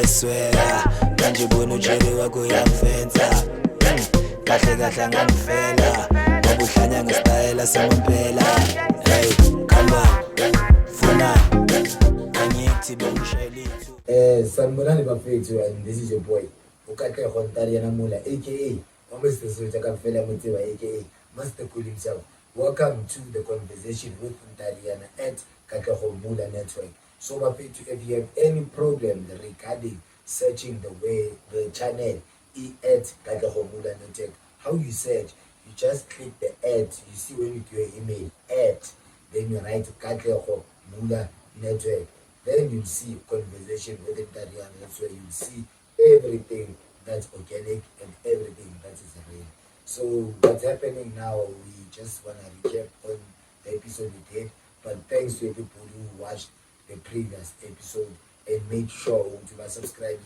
Swela manje bona ujele wakho uyamfenza kahle kahle angangifela ngoba uhlanya ngesitayela sempela. Hey come on funa angithi bongishayela sanibonani bafethu, and this is your boy uKatlego Ntariana Mula aka Mr. Soja Kamfela Mutiba aka Master Cool himself. Welcome to the conversation with Ntariana at Katlego Mula Network. So bafethu, if you have any problem regarding searching the channel at Katlego Mula Network, how you search, you just click the ad, you see when you do your email at, then you write Katlego Mula Network, then you see conversation with Ntariana. That's where you see everything that's organic and everything that is real. So what's happening now, we just want to recap on the episode we did, but thanks to people who watched the previous episode and make sure to subscribe.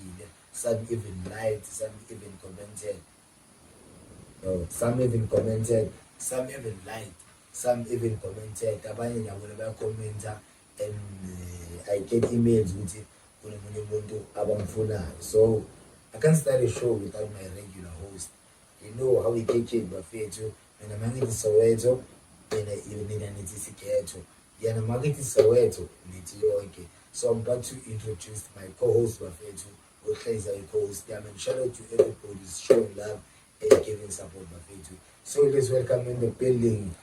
Some even liked, some even commented. No, some even commented, some even liked, some even commented. Abanye nyabona commenter, and I get emails with it. So I can't start a show without my regular host. You know how we get it, Buffeto, and I'm going to Soweto, and even in Nitisicato. Yana Magiti Soweto, Nitioke. So I'm about to introduce my co-host, Buffeto, who plays our co-host. And shout out to everybody who's showing love and giving support, Buffeto. So let's welcome in the building.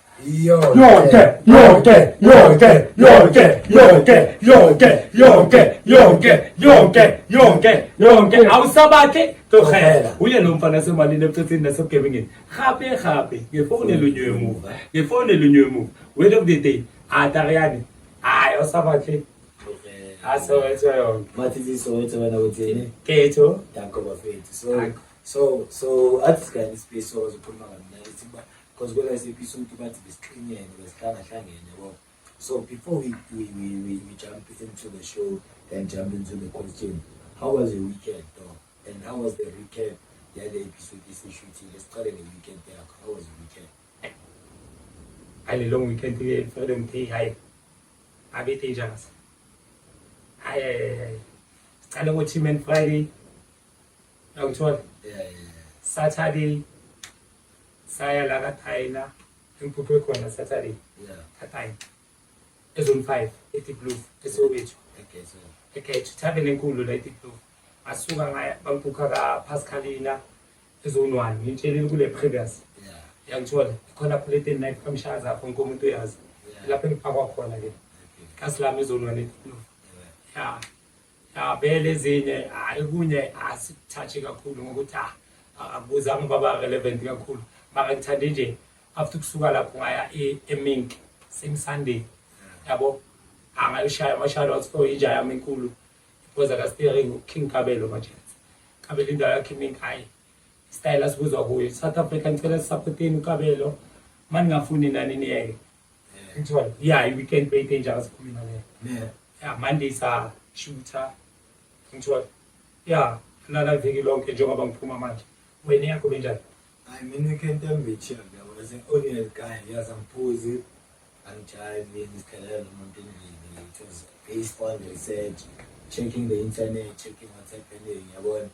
Awusabake tokhela uye nomfana semalini emthethini nasebugebengeni gape ngefone elunywe word of the day atariani hayi awusabake asowetho yonke Mathi Soweto wena uthini ketho danko bafethu. So at this kind of space so uzokhuluma ngamina because when I say episode bathi besiqhinyene besihlangene yabo. So before we jump into the show and jump into the question, how was your weekend though? And how was the recap? The other episode is shooting. Let's start the weekend there. How was the weekend? I had a long weekend today. Freedom Day. Hi. I be dangerous. I started watching on Friday. Yeah. Saturday. Saya laga Thailand. Impupwe kona Saturday. Yeah. Katay. It's on 5. It's blue. It's over. Okay, thabele enkulu la eTikTok. Asuka ngaya bangibukha ka Pascalina ezone 1. Ngitshelile kule previous. Yeah. Yangithola khona plate night kamshaza apho nkomo umuntu uyazi. Lapha engipakwa khona ke. Kasilami ezone 1 eTikTok. Yeah. Ya bele ezinye hayi kunye asithathe kakhulu ngokuthi akubuzanga baba relevant kakhulu. Mara ngithande nje after kusuka lapho ngaya eMink same Sunday. Yabo angayishaya amashalo atho injaya enkulu ipoza ka steering King Kabelo manje Kabelo indawo yakhe Mink hayi style asibuzwa kuyo South Africa ngicela supporteni uKabelo manje ngafuni nani niyeke ngithola yeah weekend play dangerous kumina le yeah Monday sa shooter ngithola yeah nala viki lonke njengoba ngiphuma manje wena yakho benjani? I mean weekend chill. I was an ordinary guy. Yes, I'm posing and driving this kind of mountain. It was based on research, checking the internet, checking what's happening about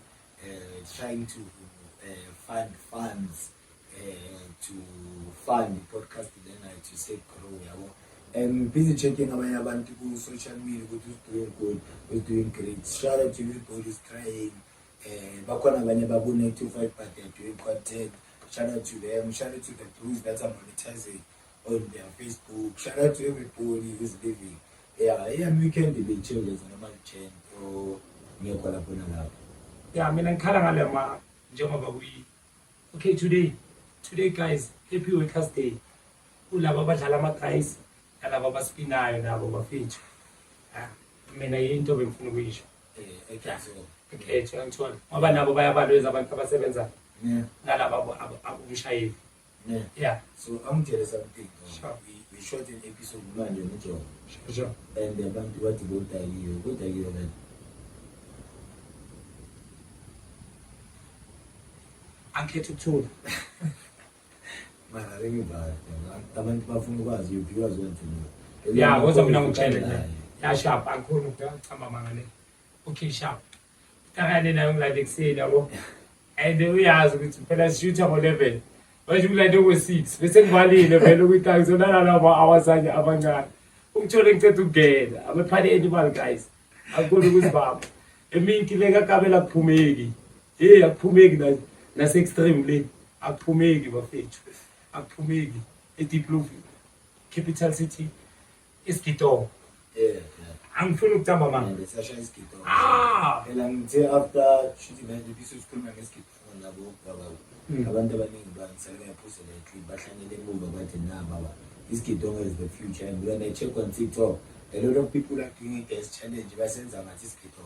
trying to find funds to fund the podcast then to say grow. And busy checking about people social media, who's doing good, who's doing great. Shout out to people who's trying. Bakona Babu to fight, but they're doing content. Shout out to them. Shout out to the blues that are monetizing on their Facebook. Shout out to everybody who's living. Yeah, weekend they chill as a normal chain or near Kuala. Yeah, I mean, I'm Karangale ma njengoba okay, today guys, happy Workers Day. Ulaba badlala ama guys, alaba baspinayo nabo bafethu. mina into bengifuna ukuyisho ekhetho angithola ngoba nabo bayabalweza abantu abasebenza yeah nalabo abumshayeli yeah so I'm tell you something Sure. we shot an episode manje ngoJob sure and abantu bathi bodayiwe man angikhetha ukuthula mara rengiba abantu bafuna ukwazi ukwazi ukuthi yeah kodwa mina ngitshele nje ya sharp angikhona ukuchamba mangane okay sharp kangane nayo ngilale ekuseni yabo and uyazi ukuthi phela sishutha ngo11 manje ngilale ngo6 bese ngivalile vele ukuthi angizonana nabo awazanye abancane ungithole ngithethe ukungena abaphale animal guys akukho ukuthi baba eminki leka kabela kuphumeki akuphumeki nase extreme le akuphumeki bafethu akuphumeki eDeep Blue capital city isigito yeah angifuni ukuthamba manje lesasha isigito phela ngithe after shooting that episode sikhuluma ngesigito nabo baba abantu abaningi bangisake yaphosela eclip bahlangene emuva bathi na baba isigito is the future and when I check on TikTok a lot of people are doing it as challenge basenza ngathi isigito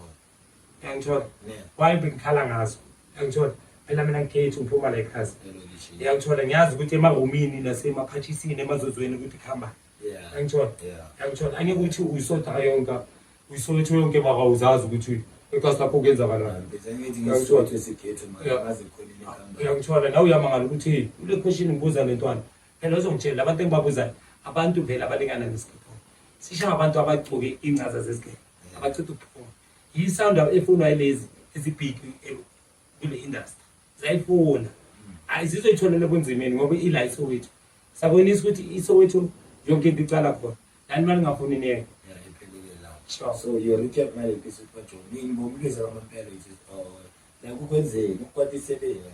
yangithola yeah why bengikhala ngazo yangithola phela mina ngikhethe uphuma la ekhaya yangithola ngiyazi ukuthi emaromini nasemaphathisini emazozweni ukuthi khamba yeah yangithola yeah yangithola angeke ukuthi uyisotha yonke uyisotho yonke bakawuzazi ukuthi because lapho kuyenzakalani ngithi ngisotho esigito manje ngaze khona ikhamba yangithola nawe uyamangala ukuthi ule question ngibuza lentwana phela uzongitshela abantu engibabuzayo abantu vele abalingana nesigito sisha abantu abagcoke incaza zesigito abacitha ukuphuma yisound efunwa ilezi ezibig kule industry zayifuna ayizizoyitholela bunzimeni ngoba ila isowethu sabonisa ukuthi isowethu yonke into icala khona nani mali ngafuni neke sure so you recap my episode kwaJob ngibomukeza kwamampela ithi la kukwenzeni ukukwati isebenza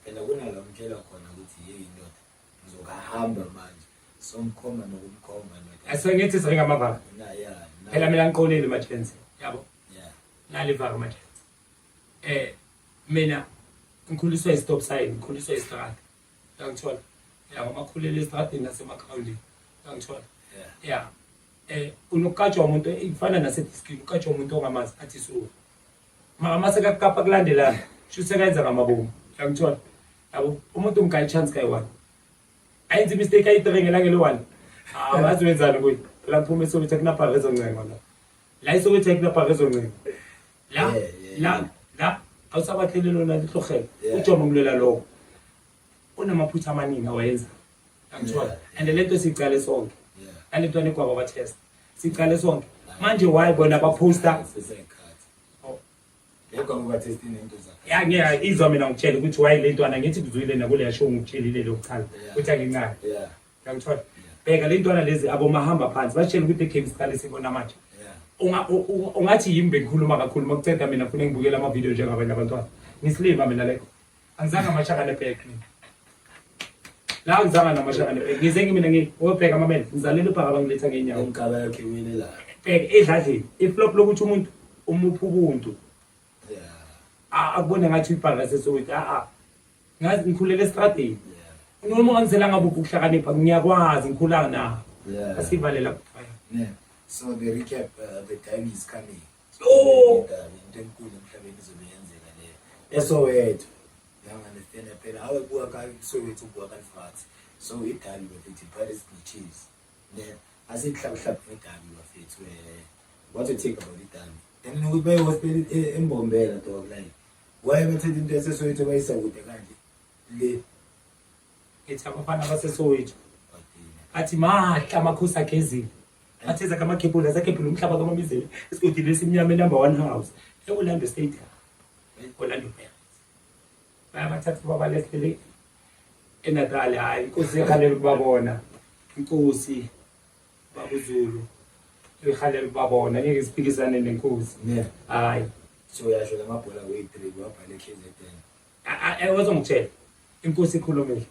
phela kunala umtshela khona ukuthi hey indoda ngizokahamba manje somkhoma nokumkhoma asengithi singamavaka na yeah phela mina ngiqolile majensi yabo yeah nalivaka majensi mina ngikhuliswa istop sign ngikhuliswa istrata yangithola ngamakhulele estrateni nasemakhawulini yangithola yeah unokukatshwa umuntu ifana nasediskini ukatshwa umuntu ongamazi athi so mama sekakapa kulandelana shusekenza ngamabomu yangithola yabo umuntu umgayi chance kayi1 ayenza mistake ayi3 ngelangelo 1 awazi wenzani kuyi la mphume sokuthi kunapha rezoncengo la isokuthi kunapha rezoncengo la awusabathelelo nalihlohela uJomo ngulela lokho unamaphutha amaningi awayenza yangithola and lento sicale sonke alentwana ekwaba ba test sicale sonke manje why bona baposta yekho ngoba testing into zakhe ngeke izwa mina ngitshela ukuthi why lentwana ngithi kuzwile nakule yasho ngitshelile lokucala ukuthi angincane yangithola bheka lentwana lezi abomahamba phansi batshela ukuthi eCape Star sibona manje ungathi yimi bengikhuluma kakhulu makuceda mina ngifuna ngibukela ama video njengabanye abantwana ngisilima mina lekho angizange amashaka nebhek mina la ngizanga namashaka nebhek ngize mina ngiyobheka amamele ngizalela ubhaka bangiletha ngenyawo ngikaba yakhe wini la bheka edladleni iflop lokuthi umuntu umupha ubuntu akubona ngathi ibhaka sesokuthi ngazi ngikhulele estradeni noma ungangizela ngabe ukuhlakanipha ngiyakwazi ngikhulana na asivalela kuphaya yeah so the recap the time is coming into enkulu emhlabeni izobenzeka le esowethu yanganesena phela hawe buka ka sowethu buka kanfat so idabi bafethi Paris beaches ne asihlabhlab edabi bafethi what to take about idabi and ukuthi baye hospital embombela dog line why bethe into esesowethu bayisa kude kanje le ethi abafana basesowethu athi mahla amakhosi akhezile atheza kama kebula zakebula umhlaba kamamizeli esigodini lesimnyama number 1 house eOrlando State Orlando Pirates bayabathatha babalekele eNatal hayi inkosi yakhalela ukubabona inkosi babuzulu ikhalela ukubabona ngeke siphikisane nenkosi hayi so yasho lamabhola we3 wabhala KZN wazongitshela inkosi ikhulumile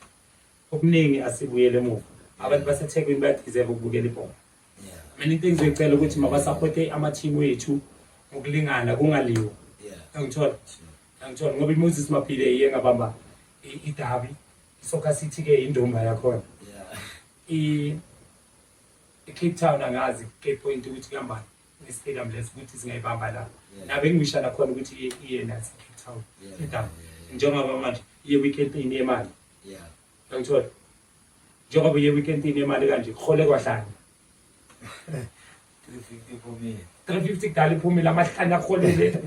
okuningi asibuyele emuva abantu baseThekwini bayadizeva ukubukela ibhola mina into engizocela ukuthi mabasupporte ama team wethu ngokulingana kungaliwa ngithola ngoba iMoses Maphile yengabamba iDabi iSoccer City ke indumba yakho iCape Town angazi Cape Point ukuthi kuyambani nestadium lesi ukuthi singayibamba la nabe ngishana khona ukuthi iye nathi Cape Town indaba njengoba manje iye weekend inemali ngithola njengoba iye weekend inemali kanje khole kwahlala 350 for me 350 kudala iphumile amahlanya akholele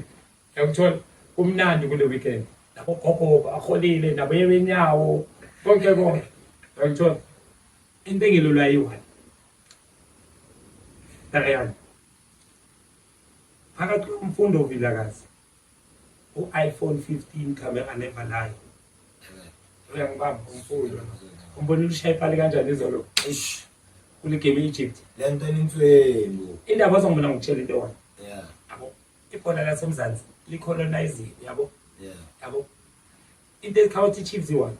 ngithola kumnandi kule weekend lapho gogo akholile nabo yebenyawo konke ngithola into engilolwa yi-1 Tariyani phakathi komfundo Vilakazi u-iPhone 15 camera never lie uyangibamba umfundo umbonile ushaya ipali kanjani izolo kule game e-Egypt lento nintswelo indaba azongibona ngikutshela into yona yabo ibhola lasemzansi licolonize yabo into ekhawuthi Chiefs iwona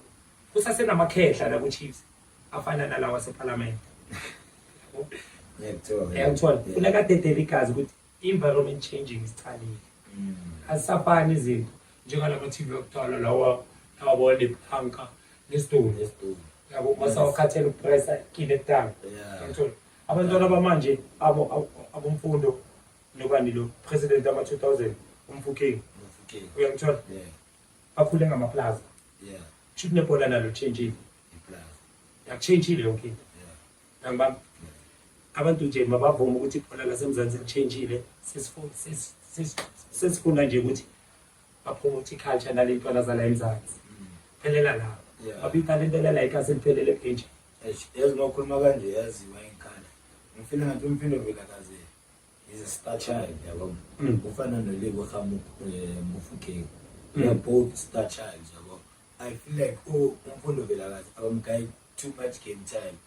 kusasenamakhehla la ku-Chiefs afana nalawa waseParliament yangithola kulakade delikazi ukuthi environment changing isicalile asisafani izinto njengalama TV yokuthola lawa awabona iphanka nesitoli yabo basawakhathela upressa kile tanga ngithola abantwana bamanje abomfundo nobani lo president ama 2000 umfukeng uyangithola bakhule ngamaplaza chuthi nebhola nalo change yakuchangile yonke into ngibamba abantu nje mabavuma ukuthi ibhola lasemzansi lichangeile sesifuna nje ukuthi bapromote iculture nalentwana zala emzansi phelela la abitalente la like asemphelele page yazi nokhuluma kanje yaziwa enkala ngifila ngathi umfindo Vilakazi is a star child yabo ufana nolebo khamu Mufukeng they are both star childs yabo I feel like umfindo Vilakazi abamguy too much game time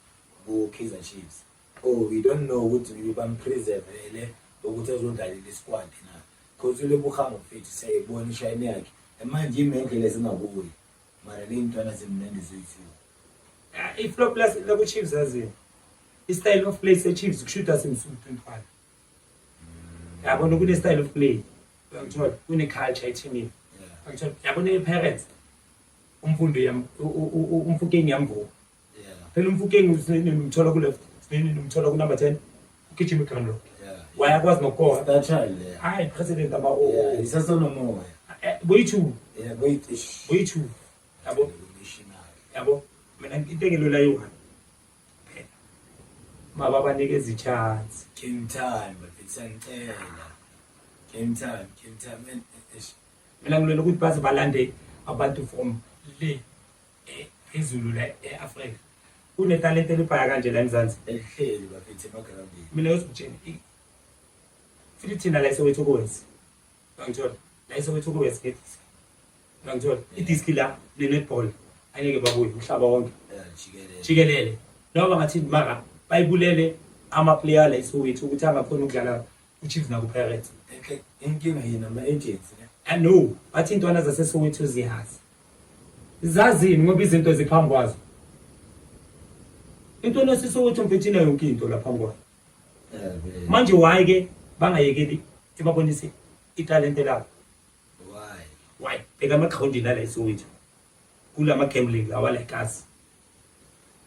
ku Kaizer Chiefs we don't know ukuthi bampreserve ukuthi azodlalela isquad na because ulebo khamu mfethu sayibona ishine yakhe manje imendle lesingabuyi mara lentwana zemnandi zethu iflop plus la ku Chiefs azini istyle of play se Chiefs kushuta simsuku 25 yabona kune style of play ngithola kune culture ethini ngithola yabona iPirates umfundo yami umfukeni yamvuka phela umfukeni usinimthola ku left sinimthola ku number 10 ugijima eground wayakwazi nokukhola star child hayi president ama isasona moya boyithu boyithu yabo mina intengelelo la yiwani mababanikeza ichance game time bafitsantela game time mina ngilwela ukuthi baze balande abantu from le phezulu la eAfrica kunetalente elibhaya kanje la eMzansi ehleli bafithe emagrandini mina ngizokutshela futhi thina la esewethu kwezi ngithola la esewethu kwezi ngithi ngithola idisk la le-netball angeke babuye umhlaba wonke jikelele noma ngathi mara bayibulele ama-player la esewethu ukuthi angakhona ukudlala ku-Chiefs naku-Pirates inkinga yini ama-agents no bathi intwana zasesewethu ziyazi zazini ngoba izinto ziphambi kwazo intwana esesewethu mfethina yonke into la phambi kwayo manje why-ke bangayekeli ebabonise italente labo why beka ama-groundini ala esewethu kulama-gambling lawa like us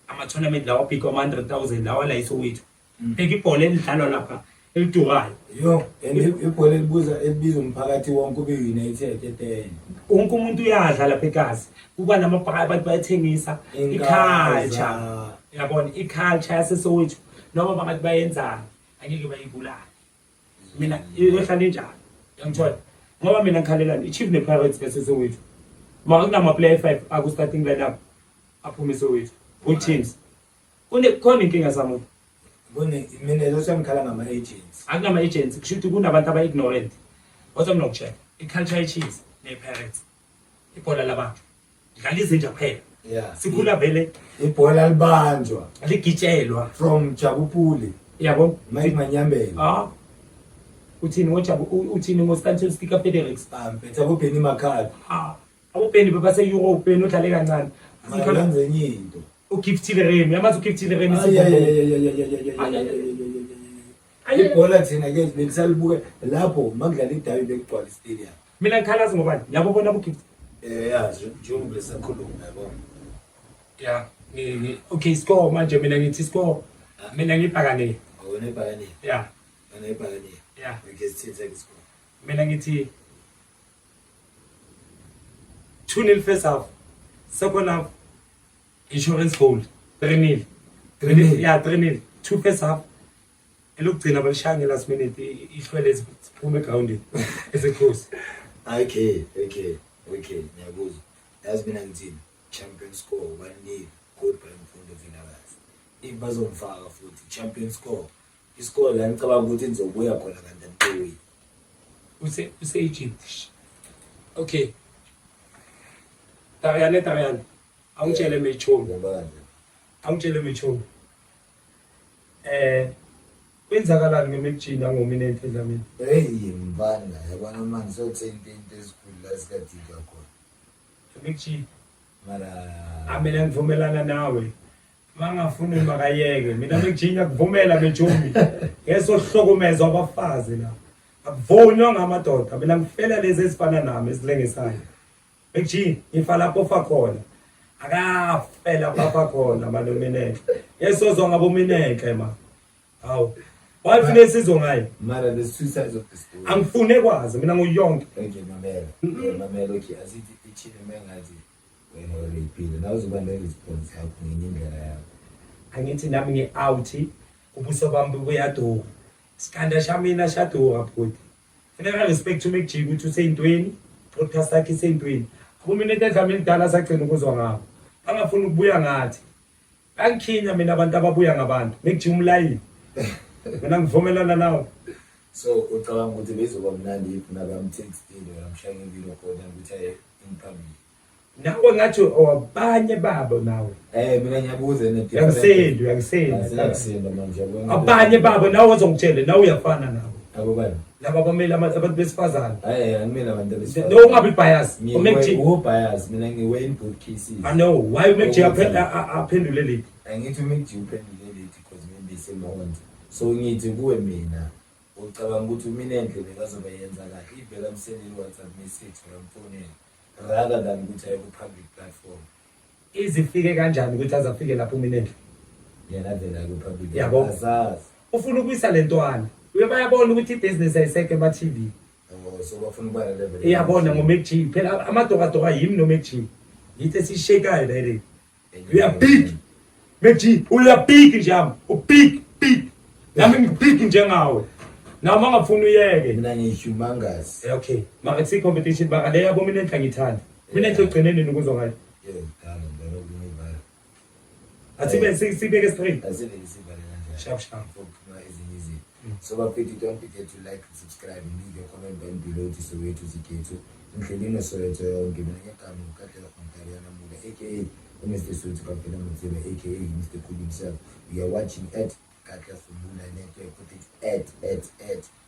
ama-tournament lawa bhika ama-100,000 lawa la esewethu bheka ibhola elidlalwa lapha elidurayo and ibhola elibizwa umphakathi wonke ube-United etene wonke umuntu uyadla lapha ekhasi kuba namabhaka abantu bayathengisa iculture yabona iculture yasesewethu noma bangathi bayenzani angeke bayibulale mina iyohlala njalo ngithola ngoba mina ngikhalelana i-Chiefs ne-Pirates yasesewethu mara kunama-player 5 aku-starting lineup aphume esewethu ku-teams khona inkinga samuntu mina losangikhala ngama-agents akunama-agents kusho ukuthi kunabantu aba-ignorant kodwa mina ngokutshela i-culture ye-Chiefs ne-Pirates ibhola labantu dlala izinja kuphela sikhula vele ibhola libanjwa ligitshelwa from Jabupuli yabo Mike Manyambela uthini uthini ngoStanton Sticker Federics betha kuBenny Makhado abobheni base-Europe odlale kancane malenze enye into ugiftile Remy yamazi ugiftile Remy ibhola thina ke belisalibuke lapho makudlala idabi bekugcwala istadium mina ngikhalazi ngobani yabo bona ugift yazi njengoba lesakhuluma yabo okay score manje mina ngithi score mina ngibhakane awona ibhakane yeah ana ibhakane Yeah. Okay, sithethe score. Mina ngithi 2-0 first half. Second half insurance goal 3-0. 3-0. Yeah, 3-0. 2 first half. Elokugcina balishaya last minute ihlwele ziphume ground as a close. Okay. Ngiyakuzwa. Yazi mina ngithini? Champion score 1-0 goal by Mfundo Vilakazi. If bazomfaka futhi champion score. Iscore la ngicabanga ukuthi nizobuya khona kanti antoyi. Use Egypt. Okay. Tarian. Awungitshele mechomi. Awungitshele mechomi. Kwenzakalani ngemekujina ngominente dlamini? Hey mbanga yabona manje sothenta into ezikhulu la sikadika khona. Emekujina. Mara Mina ngivumelana nawe. Mangafuni makayeke. Mina mekujina kuvumela mechomi. Ngesohlokomeza abafazi la. Akuvonywa ngamadoda. Mina ngifela lezi ezifana nami esilengesayo. Mekujina ngifa lapho fa khona. Akafela papa khona manomineke. Yesozwa ngabomineke ma. Hawu. Wayifune sizo ngayo. Mara there's two sides of the story. Angifune kwazi mina nguyonke. Okay mamela okay asithi ichile mengathi wena urephile nawe uzoba ne response yakho ngenye indlela yakho. Angithi nami ngi-out ubuso bami buyadura. Isikanda shamina shadura bhuti. Funeka respect uMcG ukuthi useyintweni, podcast yakhe iseyintweni. Kuminete edlami lidala sagcina ukuzwa ngabo. Bangafuni ukubuya ngathi. Angikhinya mina abantu ababuya ngabantu. McG umlayini. Mina ngivumelana nawe. So ucabanga ukuthi bezoba mnandi if nabamtextile ngamshaya ngebilo khona ukuthi aye in public. Nawe ngathi abanye babo nawe. Mina ngiyabuza ne Yakusendwe. Yakusenda manje yabona. Abanye babo nawe uzongitshela nawe uyafana nawe. Abo bani? Laba bamela abantu besifazana. Angimela abantu besifazana. No ungabi bias. uMcG bias mina ngiwe in both cases. I know why uMcG aphendule lethi. Angithi uMcG uphendule lethi because maybe semawonza. So ngithi kuwe mina ucabanga ukuthi mina endle bekazoba yenza kahle ibheka msendeni WhatsApp message ngamfonela rather than ukuthi aye ku public platform. Izifike kanjani ukuthi azafike lapho mina endle? Yena vela ku public. Yabo. Asazi. Ufuna ukuyisa lentwana. Uyabayabona ukuthi ibusiness ayiseke ema TV. So bafuna ukuba level. Iyabona ngoMcG phela amadokadoka yimi noMcG. Yithi sishekayo direct. You are big. McG uya big njami. Big. Nami ngibig njengawe. Nawe mangafuna uyeke. Mina ngihumongous. Okay. Maka si competition baka le yabo mina enhla ngithanda. Mina enhle ugcineni ukuzwa ngayo. Dala ngibona ukuyivala. Asibe sibeke straight. Asibe isivala kanje. Sharp. Ukuphuma ezinye izinto. So bafethi don't forget to like, subscribe, leave your comment down below to Soweto Zikhethu. Ndleleni Soweto yonke mina ngegama uKatlego Mtariana Muga aka Mr. Soweto Kaphela Mthebe aka Mr. Cool himself. We are watching at Katlego Network. Put it at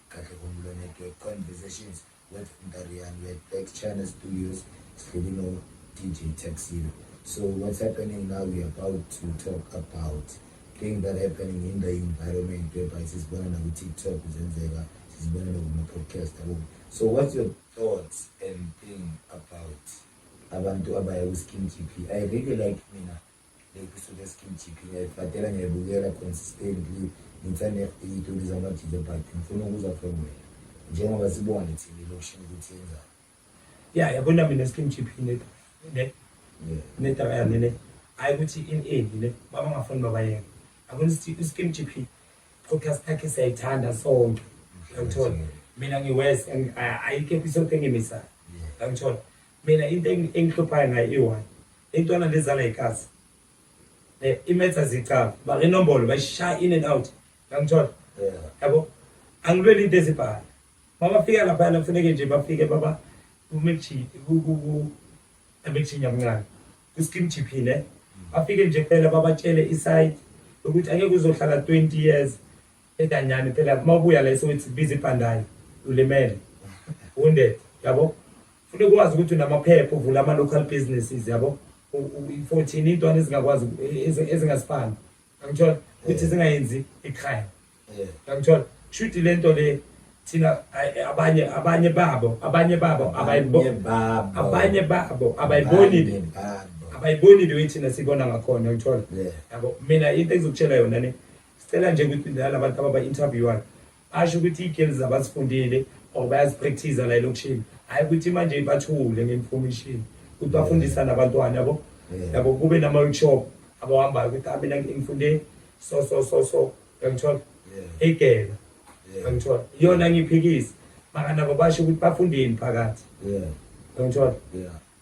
Katlego Network conversations with Mtariana. We at Black China Studios. Ndleleni DJ Taxi. So what's happening now? We are about to talk about things that are happening in the environment whereby sisibona na TikTok uzenzeka, sisibona na kuma podcast abo. So what's your thoughts and thing about abantu abaya ku Skim GP? I really like mina like usuke Skim GP ngiyayifatela ngiyabukela consistently internet iyitoli zamajije but ngifuna ukuza from wena njengoba sibona thini lokushini ukuthi yenza. Yeah, yabona mina Skim GP ne ayikuthi in ne baba ngafuni babayeke. Akona Skim GP podcast yakhe sayithanda sonke. Ngithola mina ngiwest ayike episode engimisa. Ngithola mina into engihluphayo ngayo i1 intwana lezala ikasi imetha zicaba ba inombolo bayishaya in and out. Ngithola yabo angilweli into ezibhala mama fika lapha la kufanele nje bafike baba uMcG McG nyamncane ku Skim GP ne afike nje phela babatshele iside ukuthi angeke uzohlala 20 years edanyani phela mabuya la esowethi busy pandayi ulimele wounded yabo ufuna ukwazi ukuthi unamaphepha uvula ama local businesses yabo 14 intwana ezingakwazi ezingasifani ngithola ukuthi zingayenzi icrime ngithola shoot lento le thina abanye babo abayiboni le thina sibona ngakhona ngithola yabo mina into engizokutshela yona ne sicela nje ukuthi la abantu ababa interviewer asho ukuthi i-girls abasifundile or bayazipractice la elokishini hayi ukuthi manje bathule nge-information ukuthi bafundisa nabantwana yabo kube nama-workshop abahambayo ukuthi mina ngifunde so yangithola igela yangithola iyona ngiphikisa maka nabo basho ukuthi bafundeni phakathi yangithola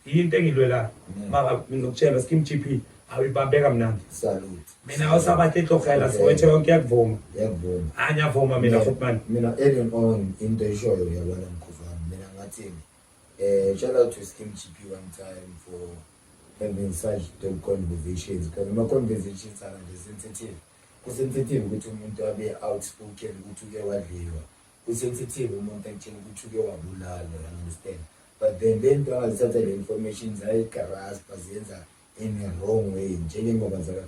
into engilwela maka ngizokutshela Skim GP awuyibambeka mnandi salute mina awusabathe enhlokela Soweto yonke yakuvuma anyavuma mina futhi manje mina adding on into eshoyo yabona Mkhuzwana mina ngathi shout out to Skim GP one time for having such dope conversations because my conversations are sensitive kusensitive ukuthi umuntu abe outspoken ukuthi uke wadliwa kusensitive umuntu akutshela ukuthi uke wabulala you understand but then lento azithatha le information zayigraspa ziyenza in a wrong way njengoba zaka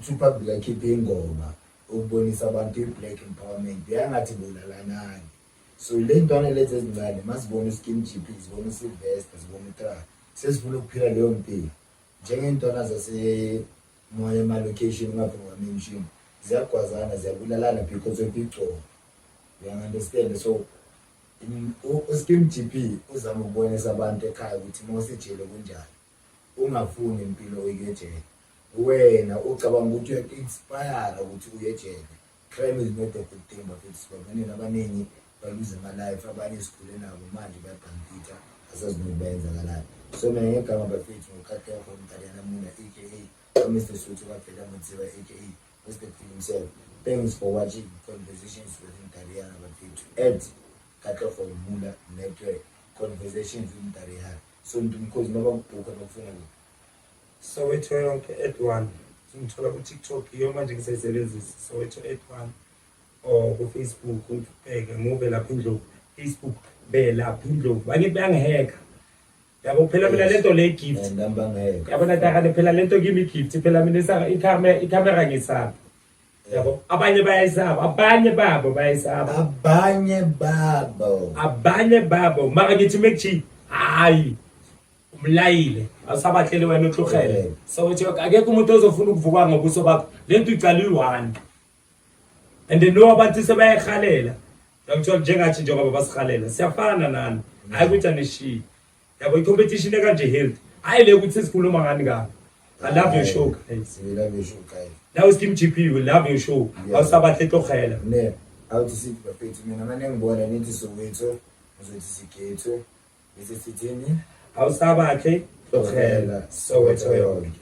Tupac bekakhipha ingoma ukubonisa abantu i-black empowerment beyangathi bulalanani so le ntwana lezi ezincane masibona uSkim GP sibona uSylvester sibona uTra sesifuna ukuphila leyo mpilo njengentwana zase moya ema-location ngapha ngamention ziyagwazana ziyabulalana because of igcobo you understand so uSkim GP uzama ukubonisa abantu ekhaya ukuthi mosijele kunjani ungafuni impilo oyijele wena ucabanga ukuthi uya-inspire ukuthi uyejele crime is not a good thing but it's abaningi abaningi baluze ama-life abanye esikhule nabo manje bayabhampitha asazinoti bayenzakalayo so mina ngegama bafethu ngokhathekho umntaliyana muna aka Mr. Suthu kaphela Mutsiba aka Mr. P himself. Thanks for watching Conversations with Mtariana bafethu Katlego Mula Network Conversations with Mtariana so because noma ukubhuka nokufuna Soweto yonke @1 ngithola ku TikTok iyo manje ngisayisebenzisa Soweto @1 or ku Facebook ubheke move lapha indlovu Facebook be lapha indlovu bangiheka yabo phela mina lento le gift ngambangeka yabona takane phela lento kimi gift phela mina isaka i-camera ngisapha yabo abanye bayayisaba abanye babo maka ngithi mekchi hayi umlayile asabahlele wena uhlogele so uthi akekho umuntu ozofuna ukuvuka ngobuso bakho lento icala i1 and no abantu sebayakhalela ngithola njengathi njengoba basikhalela siyafana nani hayi ukuthi aneshi yabo i-competition ekanje health hayi le ukuthi sikhuluma ngani kabi I love your show guys we love your show guys now Skim GP we love your show awusabahle hlogela ne awuthi sithi bafethu mina manje ngibona nithi Soweto uzothi sigetho bese sithini awusabahle hlogela Soweto yonke